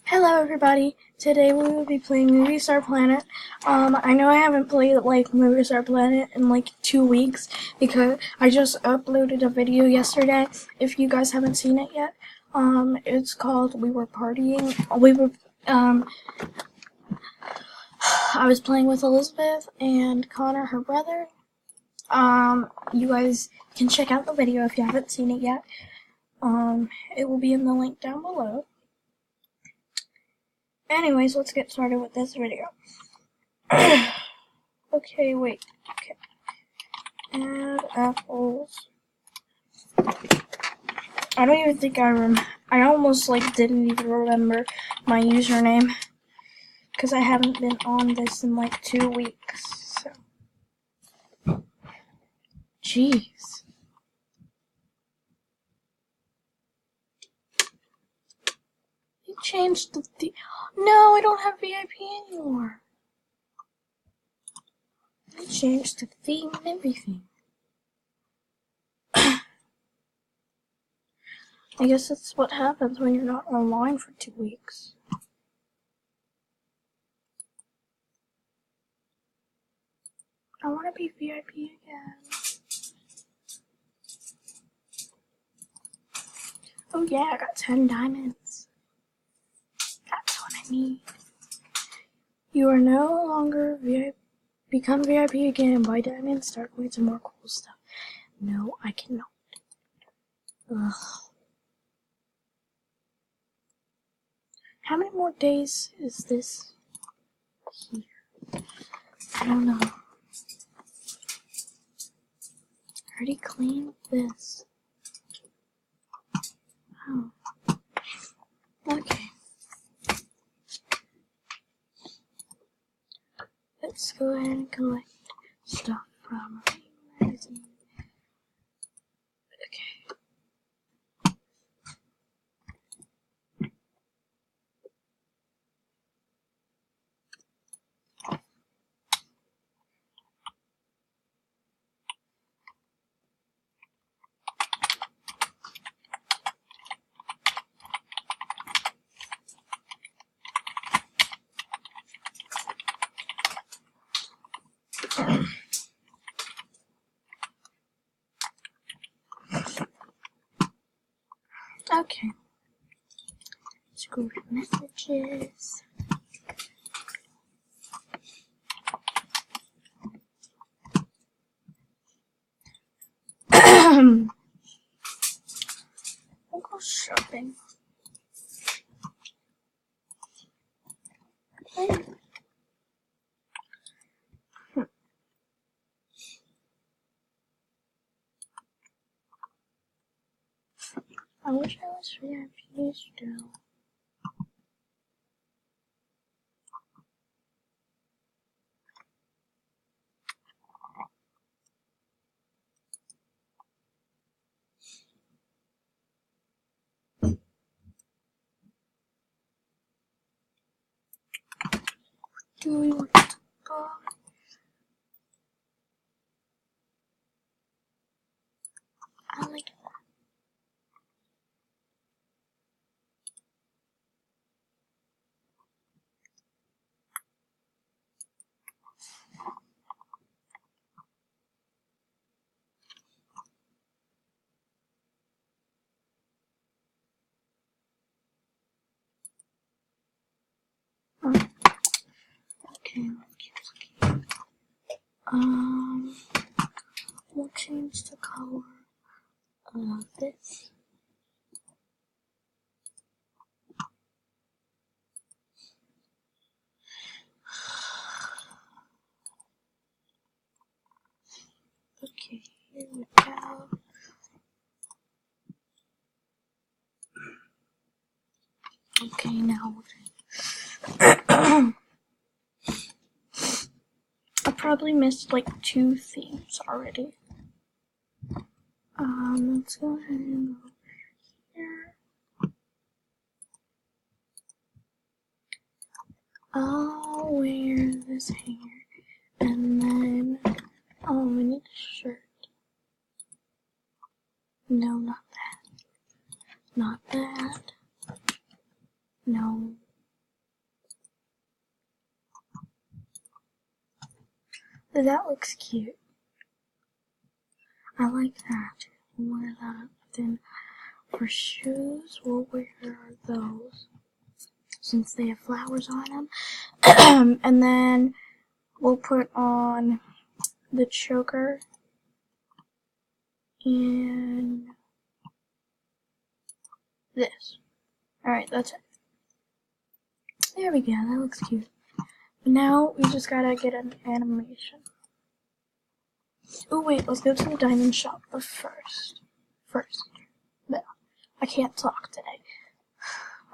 Hello everybody, today we will be playing MovieStarPlanet. I know I haven't played like MovieStarPlanet in like 2 weeks because I just uploaded a video yesterday. If you guys haven't seen it yet, it's called We Were Partying. I was playing with Elizabeth and Connor, her brother. You guys can check out the video if you haven't seen it yet. It will be in the link down below. Anyways, let's get started with this video. Okay, wait. Okay. Add apples. I don't even think I almost like didn't even remember my username because I haven't been on this in like 2 weeks. So. Jeez. They changed the No, I don't have VIP anymore. They changed the theme and everything. I guess that's what happens when you're not online for 2 weeks. I want to be VIP again. Oh yeah, I got 10 diamonds. That's what I need. You are no longer VIP. Become VIP again and buy diamonds, start coins, and more cool stuff. No, I cannot. Ugh. How many more days is this here? I don't know. I already cleaned this. Oh. Okay. Let's go ahead and collect stuff from the magazine. Okay. Okay. Let's go to messages. We'll go shopping. I wish I was VIP still. Do we want to go? I like that. Okay, let's keep looking. We'll change the color of this. Okay, here we go. Okay, now I probably missed like 2 themes already. Let's go ahead and go here. I'll wear this hair, and then I need a shirt. No, not that. Not that. No. That looks cute. I like that. We'll wear that. Then for shoes, we'll wear those since they have flowers on them. And then we'll put on the choker and this. Alright, that's it. There we go, that looks cute. Now we just gotta get an animation. Oh wait, let's go to the diamond shop first. No, I can't talk today.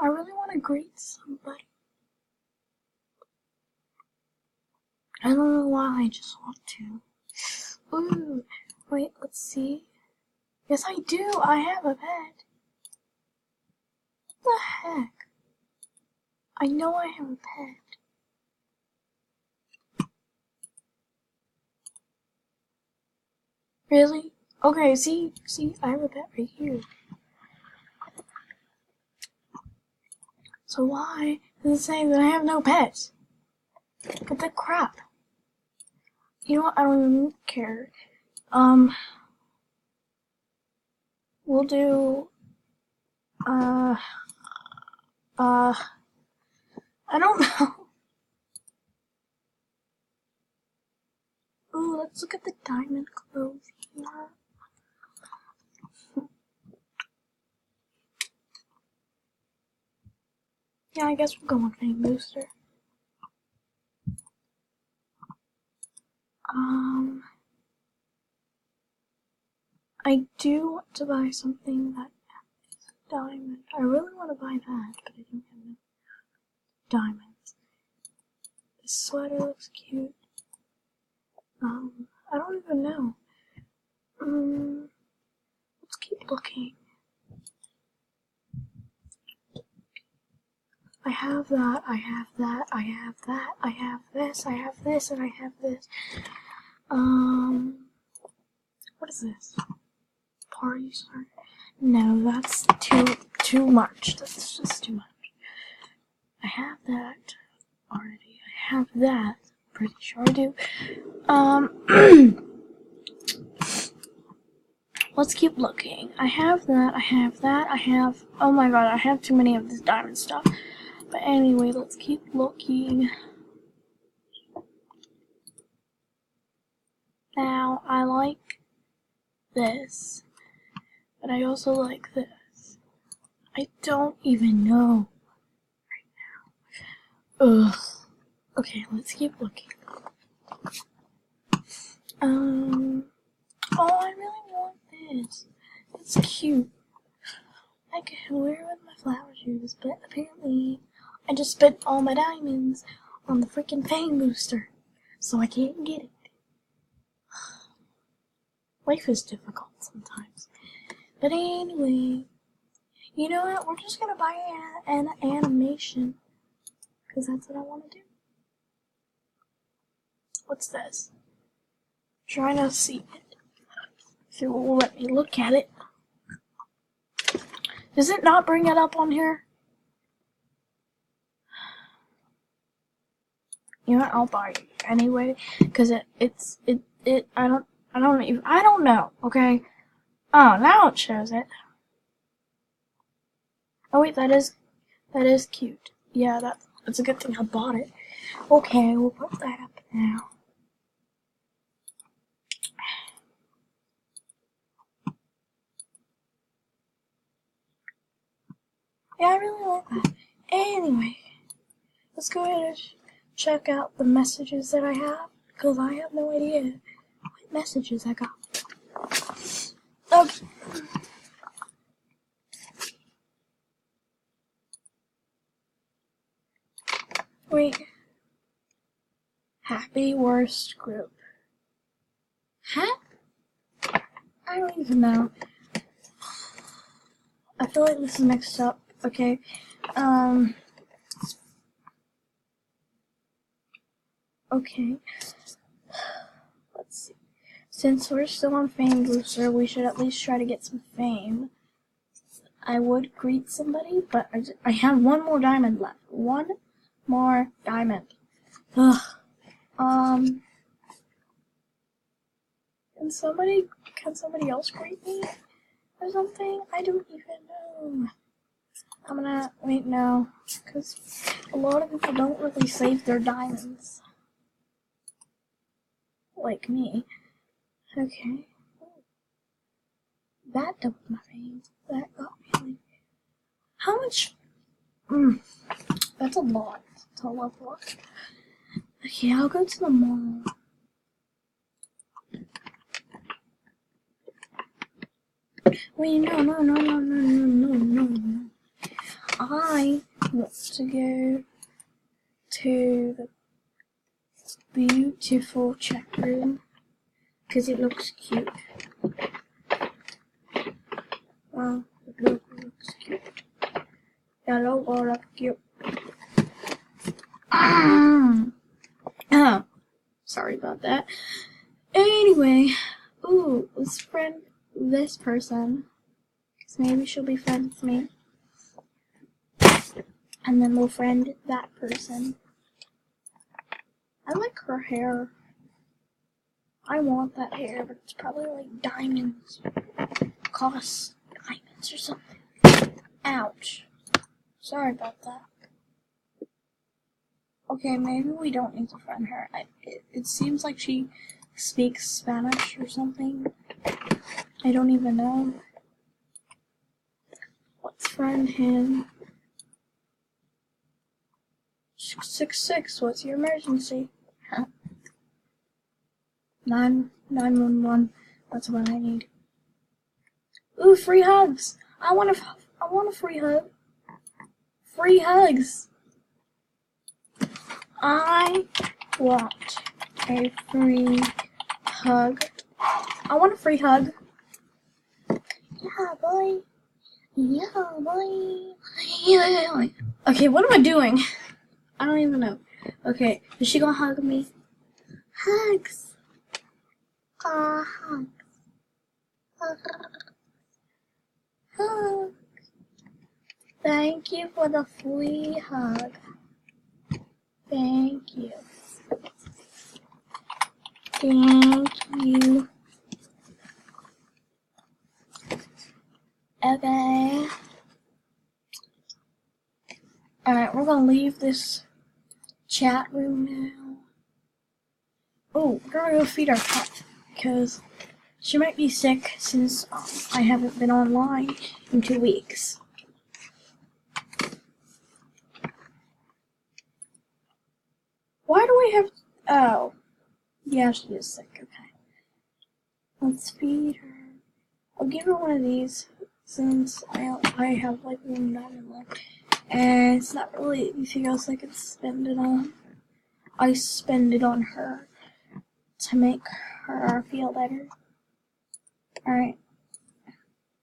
I really want to greet somebody. I don't know why, I just want to. Ooh, wait, let's see. Yes, I do, I have a pet. What the heck? I know I have a pet. Really? Okay, see, I have a pet right here. So why does it say that I have no pets? What the crap? You know what, I don't even care. We'll do, I don't know. Ooh, let's look at the diamond clothes here. Yeah, I guess we'll go on Fame Booster. I do want to buy something that is diamond. I really want to buy that, but I don't have no diamonds. This sweater looks cute. I don't even know. Let's keep looking. I have that, I have that, I have that, I have this, I have this, and I have this. What is this? Party starter? No, that's too much. That's just too much. I have that already. I have that. Pretty sure I do. Let's keep looking. I have that, I have that, I have... Oh my god, I have too many of this diamond stuff. But anyway, let's keep looking. Now, I like this. But I also like this. I don't even know right now. Ugh. Okay, let's keep looking. Oh, I really want this. It's cute. I can wear it with my flower shoes, but apparently I just spent all my diamonds on the freaking Fame Booster, so I can't get it. Life is difficult sometimes. But anyway, you know what? We're just gonna buy an animation, because that's what I want to do. What's this? Try not to see it. If it will let me look at it. Does it not bring it up on here? You know what? I'll buy it anyway, because I don't know, okay? Oh, now it shows it. Oh wait, that is cute. Yeah, that's a good thing I bought it. Okay, we'll put that up now. Yeah, I really like that. Anyway, let's go ahead and check out the messages that I have, because I have no idea what messages I got. Okay. Wait. Happy worst group. Huh? I don't even know. I feel like this is mixed up. Okay. Okay. Let's see. Since we're still on Fame Booster, we should at least try to get some fame. I would greet somebody, but I have one more diamond left. One more diamond. Ugh. Can somebody else greet me or something? I don't even know. I'm gonna wait now, because a lot of people don't really save their diamonds. Like me. Okay. That doubled my veins. That got me like... How much? That's a lot to level up. Okay, I'll go to the mall. Wait, no. I want to go to the beautiful check room because it looks cute. Wow, it looks cute. That logo looks cute. Sorry about that. Anyway, ooh, let's friend this person, because maybe she'll be friends with me. And then we'll friend that person. I like her hair. I want that hair, but it's probably like diamonds. Costs diamonds or something. Ouch. Sorry about that. Okay, maybe we don't need to friend her. It seems like she speaks Spanish or something. I don't even know. Let's friend him. 666, what's your emergency? 911, that's what I need. Ooh, free hugs! I want a free hug. Free hugs! I want a free hug. I want a free hug. Yeah, boy. Yeah, boy. Yeah. Okay, what am I doing? I don't even know. Okay, is she gonna hug me? Hugs. Hugs. Hugs. Thank you for the free hug. Thank you. Thank you. Okay. Alright, we're gonna leave this chat room now. Oh, we're gonna go feed our cat, because she might be sick since I haven't been online in 2 weeks. Why do we have... Oh. Yeah, she is sick. Okay. Let's feed her. I'll give her one of these since I have like 1 diamond left. And it's not really anything else I can spend it on. I spend it on her to make her feel better. Alright.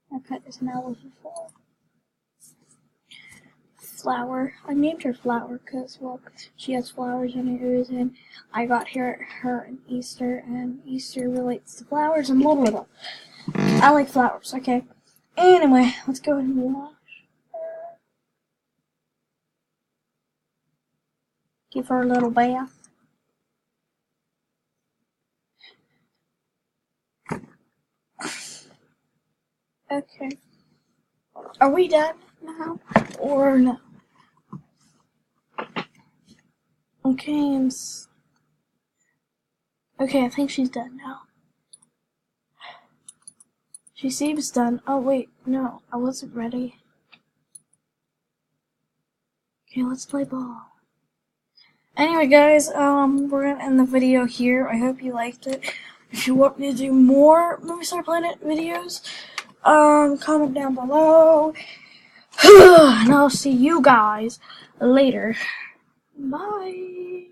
My pet is now level 4. Flower. I named her Flower because, well, she has flowers in her ears, and I got her in Easter, and Easter relates to flowers and blah blah blah. I like flowers, okay. Anyway, let's go ahead and wash her. Give her a little bath. Okay. Are we done now? Or no? Okay, okay, I think she's done now. She seems done. Oh wait, no, I wasn't ready. Okay, let's play ball. Anyway, guys, we're gonna end the video here. I hope you liked it. If you want me to do more MovieStarPlanet videos, comment down below. And I'll see you guys later. Bye.